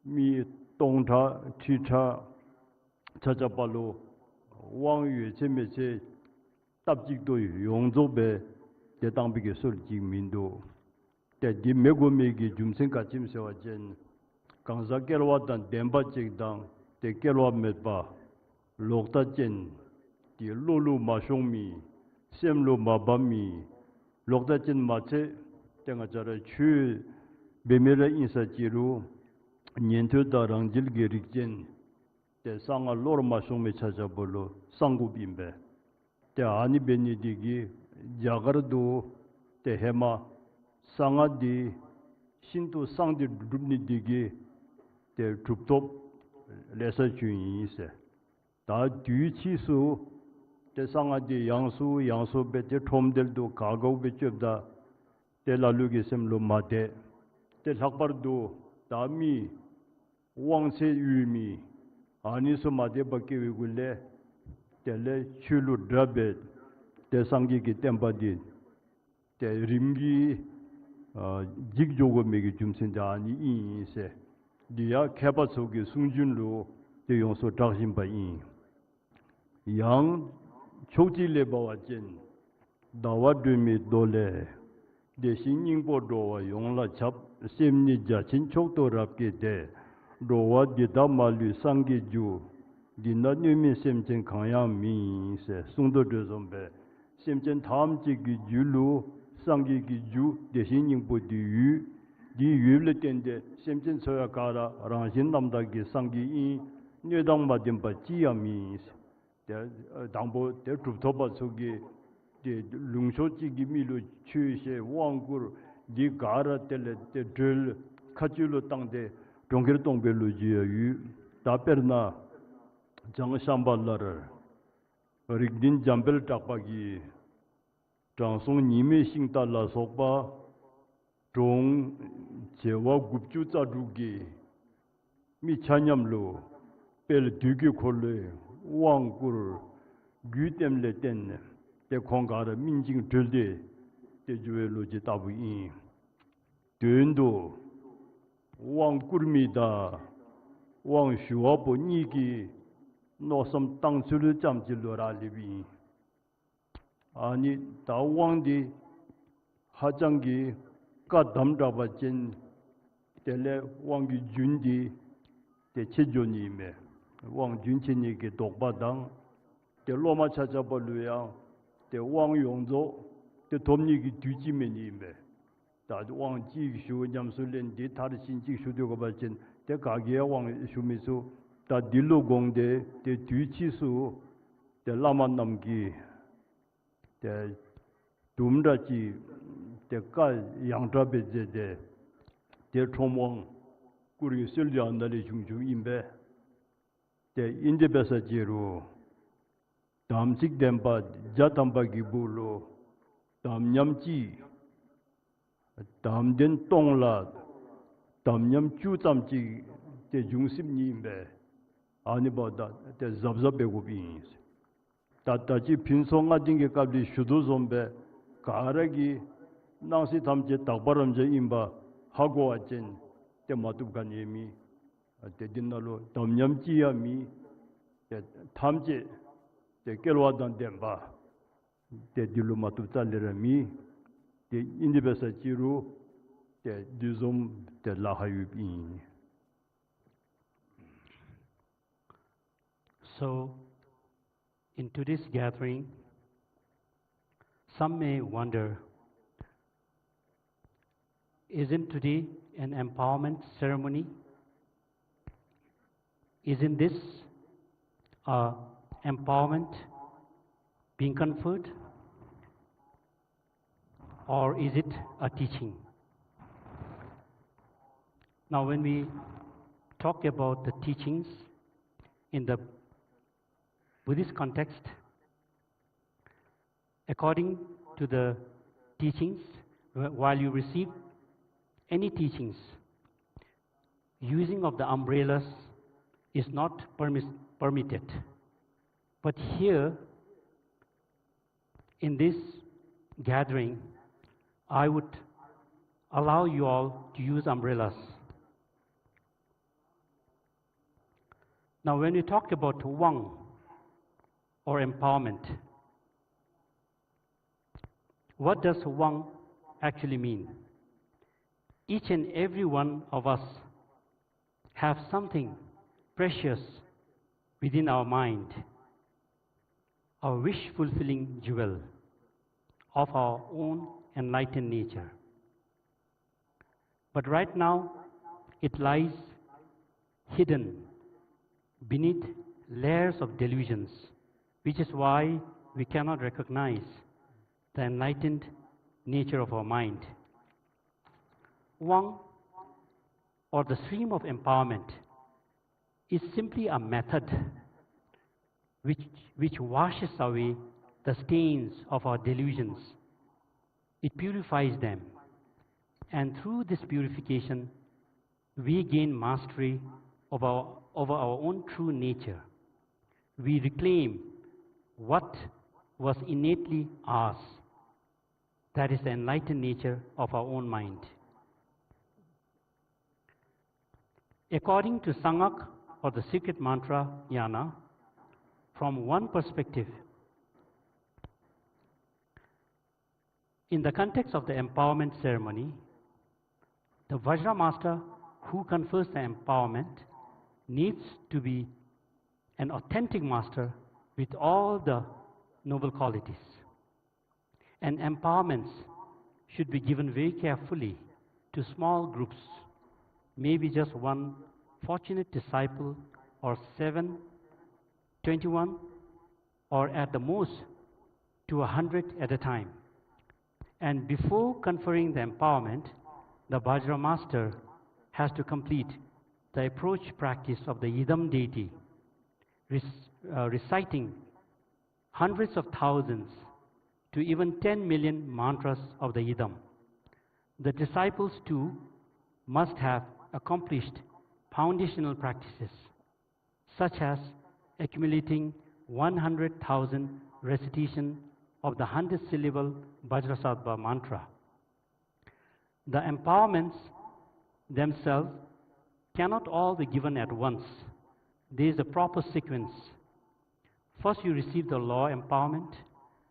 미 동타 티차 찾아발로 왕유 제메제 답직도 용조배 대당비게 솔직민도 대디 메고메기 줌생가 짐세와젠 강사결와단 덴바직당 대결와 мет바 록다젠 디 로루 마숑미 셈로 마밤미 록다젠 마체 땡아자라 추 베메라 인사지루 년토다랑 질게릭젠 대상아 로르 마숑미 찾아볼로 상구빈베 대 아니 베니디기 자가르도 떼헤마 상아디 신도 상디 룹니디기 때 줍톱 레서 주인이세 다 뒤치수 때 상아디 양수 베테 톰델도 가고 베접다 때 라루기 셈로 마데 때 학바르도 다미 왕세 유미 아니서 마데 밖에 위굴레 때레 출루 드라베 때 상기기 템바디 때 림기 직조고 메기 줌신다 아니 이세 리아 캐바속의 승준로 때 용서 작심바인 양 초지레바와젠 나와드미 돌레 대신 인보도와 용라 잡 셈니자 진촉도랍게 돼 로와 디다말리 상기주 디나뉴미 셈젠 강야미세 송도드좀베 셈젠 다음지기 줄로 상기기 주 대신 인보디유 디유르텐데 셈젠 소야가라 랑신 남다기 상기이 뇌당마딘바 지야미세 당보 대 주토바 속이 데 룽쇼지기 미로 추세 왕구르 디 가라 텔레 들 카줄로 땅데 동결 동별로 지유 다페르나 장샴발라르 어릭딘 잠벨 딱바기 장송 니메 싱달라 속바 종 제와 굽주자두기 미차냠로 벨 뒤기 콜레 왕구르 귀템레 땐 대콩가르 민징 들데 대주엘로지 따부인 된도 왕구르미다 왕슈와보 니기 노섬 땅수를 잠질로라리비 아니 다왕디 하장기 까담다바진 텔레 왕기 준디 대체존이메 왕준치니게 독바당 대 로마 찾아볼루야 대 왕용조 대 돕니기 뒤지면이메 다 왕지슈 냠술렌 디 다르신지 슈되고 발진 대 가게야 왕 슈미수 다 딜로공대 대 뒤치수 대 라만남기 대 둠다지 대가 양자베제데 대 총왕 꾸리 실리안달이 중중인베 대 인제베사지로 담직된바 자담바기불로 담냠지 담된 똥라 담냠주담지 대 중심님베 아니보다 대 잡잡배고비 다다지 빈송아진게 값이 슈도좀베 가락이 낭시 담제 딱바람제 임바 하고 왔진 때 마두간 예미 대딘날로 담냠지야미 때 탐제 때 결과단 덴바 때 딜로 마두달레라미 때 인디베사 지루 때 디좀 때 라하유비. So in today's gathering, some may wonder, isn't today an empowerment ceremony? Isn't this empowerment being conferred? Or is it a teaching? Now, when we talk about the teachings in the Buddhist context, according to the teachings, while you receive any teachings, using of the umbrellas is not permitted. But here, in this gathering, I would allow you all to use umbrellas. Now, when we talk about 𝗏 or empowerment, what does 𝗏 actually mean? Each and every one of us have something precious within our mind, our wish-fulfilling jewel of our own enlightened nature. But right now, it lies hidden beneath layers of delusions, which is why we cannot recognize the enlightened nature of our mind. 𝗏, or the stream of empowerment, is simply a method which washes away the stains of our delusions. It purifies them, and through this purification, we gain mastery over our own true nature. We reclaim what was innately ours, that is the enlightened nature of our own mind. According to 𝗏𝗏𝗃, or the secret mantra yana, from one perspective, in the context of the empowerment ceremony, the Vajra master who confers the empowerment needs to be an authentic master with all the noble qualities. And empowerments should be given very carefully to small groups, maybe just one fortunate disciple or 7, 21, or at the most to 100 at a time. And before conferring the empowerment, the Vajra master has to complete the approach practice of the idam deity, reciting hundreds of thousands to even 10 million mantras of the idam. The disciples too must have accomplished foundational practices, such as accumulating 100,000 recitation of the 100-syllable Vajrasattva mantra. The empowerments themselves cannot all be given at once. There is a proper sequence. First you receive the law empowerment,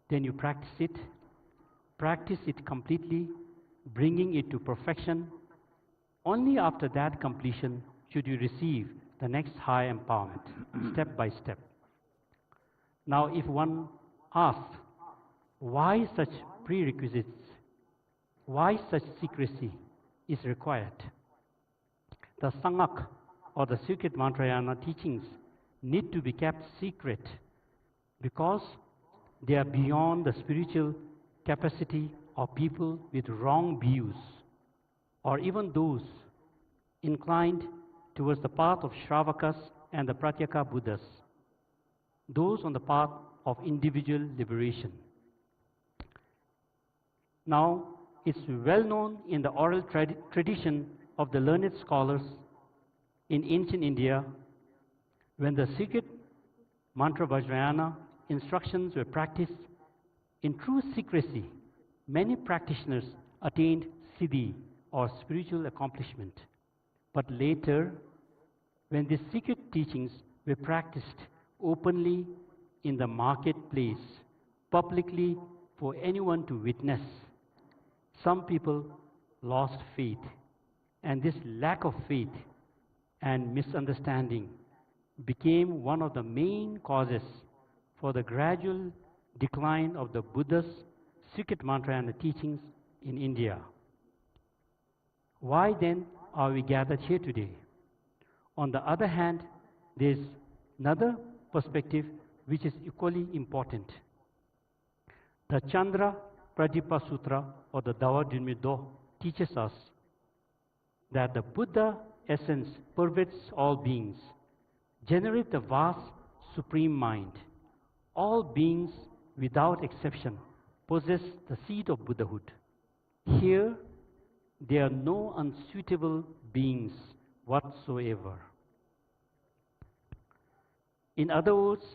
then you practice it completely, bringing it to perfection. Only after that completion should you receive the next high empowerment, step by step. Now, if one asks, why such prerequisites, why such secrecy is required? The 𝗏𝗏𝗃, or the secret mantrayana teachings, need to be kept secret because they are beyond the spiritual capacity of people with wrong views, or even those inclined towards the path of Shravakas and the Pratyeka Buddhas, those on the path of individual liberation. Now, it's well known in the oral tradition of the learned scholars in ancient India, when the secret mantra Vajrayana instructions were practiced in true secrecy, many practitioners attained siddhi, or spiritual accomplishment. But later, when these secret teachings were practiced openly in the marketplace, publicly for anyone to witness, some people lost faith. And this lack of faith and misunderstanding became one of the main causes for the gradual decline of the Buddha's secret mantra and the teachings in India. Why then are we gathered here today? On the other hand, there is another perspective which is equally important. The Chandra Pradipa Sutra, or the 𝗏𝗏𝗪𝗏, teaches us that the Buddha essence pervades all beings, generates the vast supreme mind. All beings, without exception, possess the seed of Buddhahood. Here, there are no unsuitable beings whatsoever. In other words,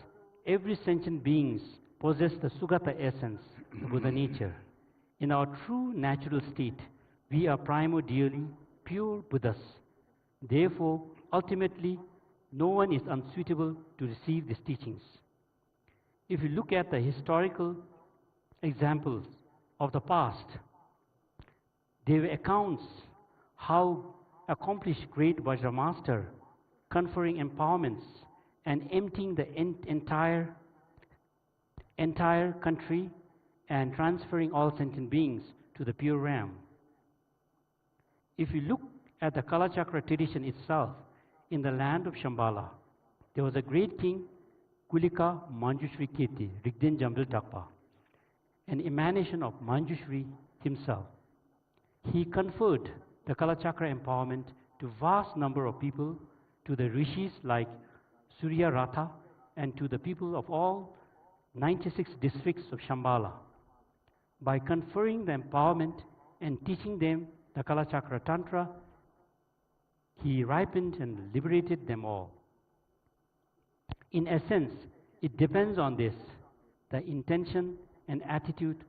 every sentient being possesses the Sugata essence, the Buddha nature. In our true natural state, we are primordially pure Buddhas. Therefore, ultimately, no one is unsuitable to receive these teachings. If you look at the historical examples of the past, there were accounts how accomplished great Vajra Master conferring empowerments and emptying the entire country and transferring all sentient beings to the pure realm. If you look at the Kalachakra tradition itself, in the land of Shambhala, there was a great king, Kulika Manjushri Kirti, Rigden Jambil Dakpa, an emanation of Manjushri himself. He conferred the Kalachakra empowerment to vast number of people, to the rishis like Surya Ratha, and to the people of all 96 districts of Shambhala. By conferring the empowerment and teaching them the Kalachakra Tantra, he ripened and liberated them all. In essence, it depends on this, the intention and attitude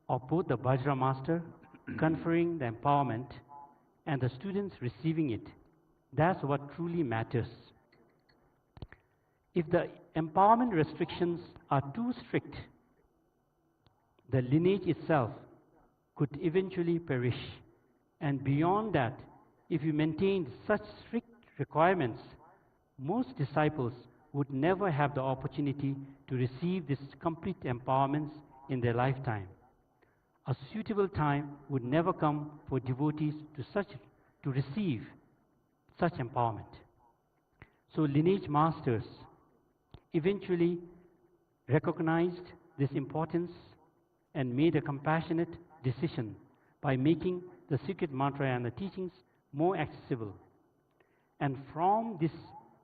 of both the Vajra Master conferring the empowerment and the students receiving it. That's what truly matters. If the empowerment restrictions are too strict, the lineage itself could eventually perish. And beyond that, if you maintained such strict requirements, most disciples would never have the opportunity to receive these complete empowerments in their lifetime. A suitable time would never come for devotees to receive such empowerment. So lineage masters eventually recognized this importance and made a compassionate decision by making the secret mantra and the teachings more accessible. And from this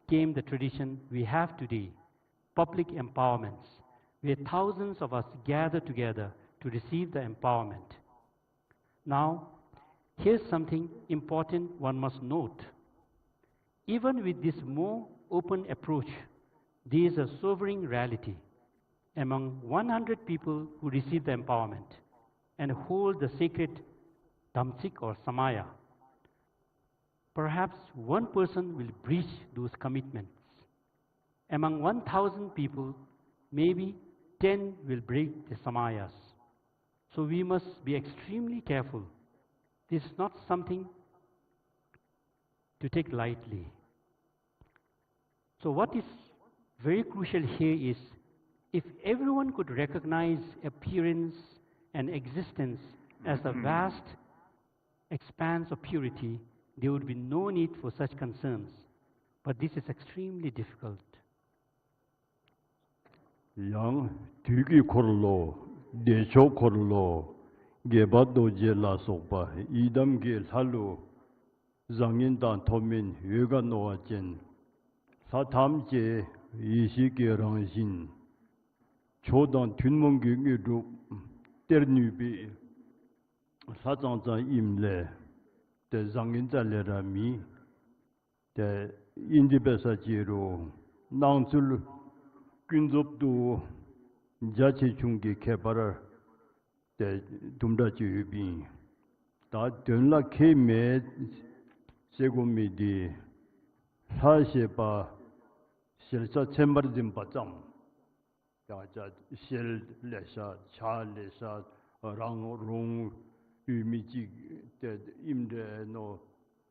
came the tradition we have today, public empowerments, where thousands of us gather together to receive the empowerment. Now, here's something important one must note. Even with this more open approach, there is a sobering reality. Among 100 people who receive the empowerment and hold the sacred Dhamsik or Samaya, perhaps one person will breach those commitments. Among 1,000 people, maybe 10 will break the Samayas. So we must be extremely careful. This is not something to take lightly. So what is very crucial here is, if everyone could recognize appearance and existence as a vast expanse of purity, there would be no need for such concerns. But this is extremely difficult. Yang Tiki Korlo, Desho Korlo, Gebado Jela Sopa, Idam Gil Halu, Zangindan Tomin, Yuga Noajen, Satamje, Ishiki Rangshin, Chodan Tunmungi, Ternubi, Satanza Imle, the Zanginda Lerami, the Indibesa Jiro, Nansul Kunzopdu, Jachi Chungi Kepara, the Dumda Jubi, that Dunla Keme, Segumidi, 𝗕𝗴𝗵 Shelsa Chembarzim Patam, Shel Lesha, Cha Lesha, Rang Rung, Umiji, the Imde no,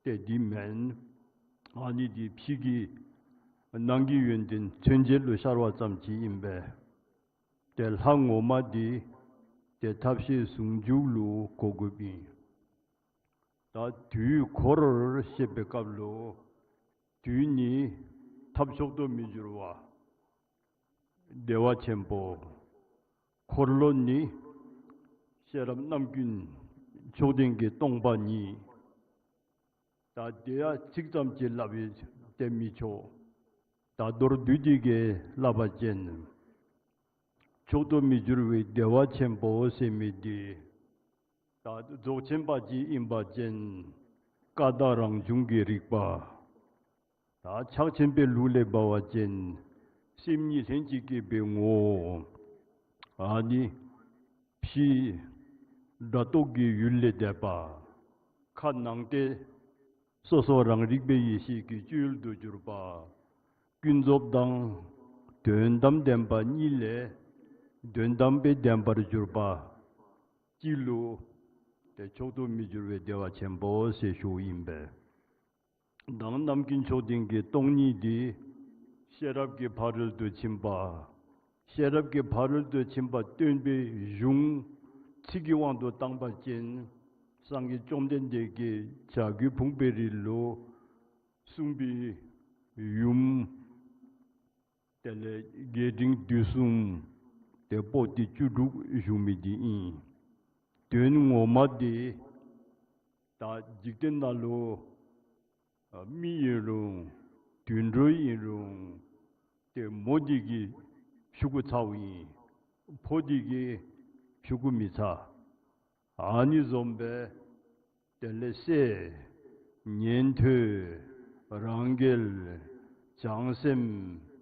the Dimen, Ani di Pigi, Nangi Yundin, Chenjelu Sharwatamchi Imbe, Del Hangomadi, the Tapshi Sungjulu Kogubi. That do quarter Shebekablo, Duni Tapshokdo Mijurwa, Dewa Chempo, Korloni, Sheram Namgun, Chodenge Tongbani, that they are Chiktam Jelavis, Demicho, that Dordudige Labajen, Chodo Mijurwi, Dewa Chempo, Semidi, that Zochembaji Imbajen, Kadarang Jungi Rikba, that Chachembe Lule Bawajen, Simni Senjiki Bengo, Ani, Pi, Datogi Yule Deba, Kanangde, Sosorang Rigbe Yishiki, Jul Dujurba, 균접당 된담 덴바 일레 된담베 덴바를 줄바 길로 대초도 미줄외 대화 첨보 세쇼임베 당 남긴 초딩기 똥니디 셰랍게 발을 더 침바 셰랍게 발을 더 침바 뜬베 융 치기왕도 땅바진 상기 좀된데게 자기 풍베릴로 숭비 윰 텔레 게딩 두숨 대포티 주룩 윰미디 되는 오마디 다 직된 날로 미예롱 균로이롱 대 모디기 슈구차위 포디기 슈구미차 아니 좀베 텔레세 년퇴 랑겔 장셈